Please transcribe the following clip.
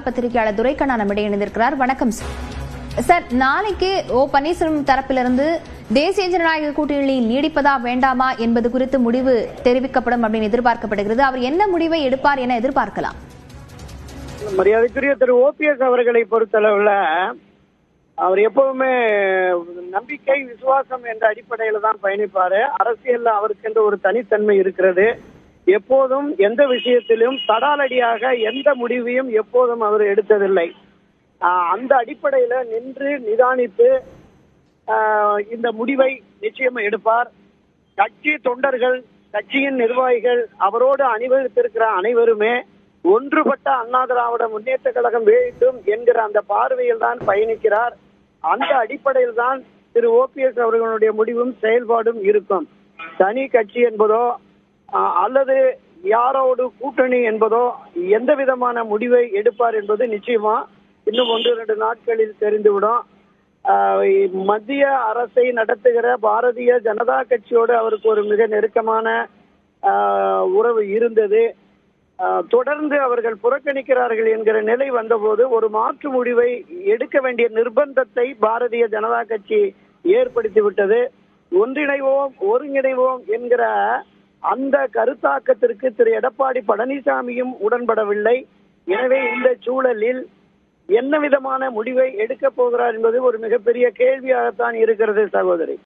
பத்திரிகையாளர் துரைக்கண்ணா நம்மிடையே இணைந்திருக்கிறார். வணக்கம் சார். நாளைக்கு பன்னீர்செல்வம் தரப்பிலிருந்து தேசிய ஜனநாயக கூட்டணியில் நீடிப்பதா வேண்டாமா என்பது குறித்து முடிவு தெரிவிக்கப்படும் அப்படின்னு எதிர்பார்க்கப்படுகிறது. அவர் என்ன முடிவை எடுப்பார் என எதிர்பார்க்கலாம்? மரியாதைக்குரிய திரு ஓபிஎஸ் அவர்களை பொறுத்தளவுல அவர் எப்பவுமே நம்பிக்கை விசுவாசம் என்ற அடிப்படையில தான் பயணிப்பாரு. அரசியல்ல அவருக்கு என்ற ஒரு தனித்தன்மை இருக்கிறது. எப்போதும் எந்த விஷயத்திலும் தடாலடியாக எந்த முடிவையும் எப்போதும் அவர் எடுத்ததில்லை. அந்த அடிப்படையில நின்று நிதானித்து இந்த முடிவை நிச்சயம் எடுப்பார். கட்சி தொண்டர்கள், கட்சியின் நிர்வாகிகள், அவரோடு அணிவகுத்திருக்கிற அனைவருமே ஒன்றுபட்ட அண்ணா திராவிட முன்னேற்ற கழகம் வேண்டும் என்கிற அந்த பார்வையில் தான் பயணிக்கிறார். அந்த அடிப்படையில் தான் திரு ஓபிஎஸ் அவர்களுடைய முடிவும் செயல்பாடும் இருக்கும். தனி கட்சி என்பதோ அல்லது யாரோடு கூட்டணி என்பதோ எந்த விதமான முடிவை எடுப்பார் என்பது நிச்சயமா இன்னும் 1-2 நாட்களில் தெரிந்துவிடும். மத்திய அரசை நடத்துகிற பாரதிய ஜனதா கட்சியோடு அவருக்கு ஒரு மிக நெருக்கமான உறவு இருந்தது. தொடர்ந்து அவர்கள் புறக்கணிக்கிறார்கள் என்கிற நிலை வந்தபோது ஒரு மாற்று முடிவை எடுக்க வேண்டிய நிர்பந்தத்தை பாரதிய ஜனதா கட்சி ஏற்படுத்திவிட்டது. ஒன்றிணைவோம் ஒருங்கிணைவோம் என்கிற அந்த கருத்தாக்கத்திற்கு திரு எடப்பாடி பழனிசாமியும் உடன்படவில்லை. எனவே இந்த சூழலில் என்ன விதமான முடிவை எடுக்க போகிறார் என்பது ஒரு மிகப்பெரிய கேள்வியாகத்தான் இருக்கிறது சகோதரி.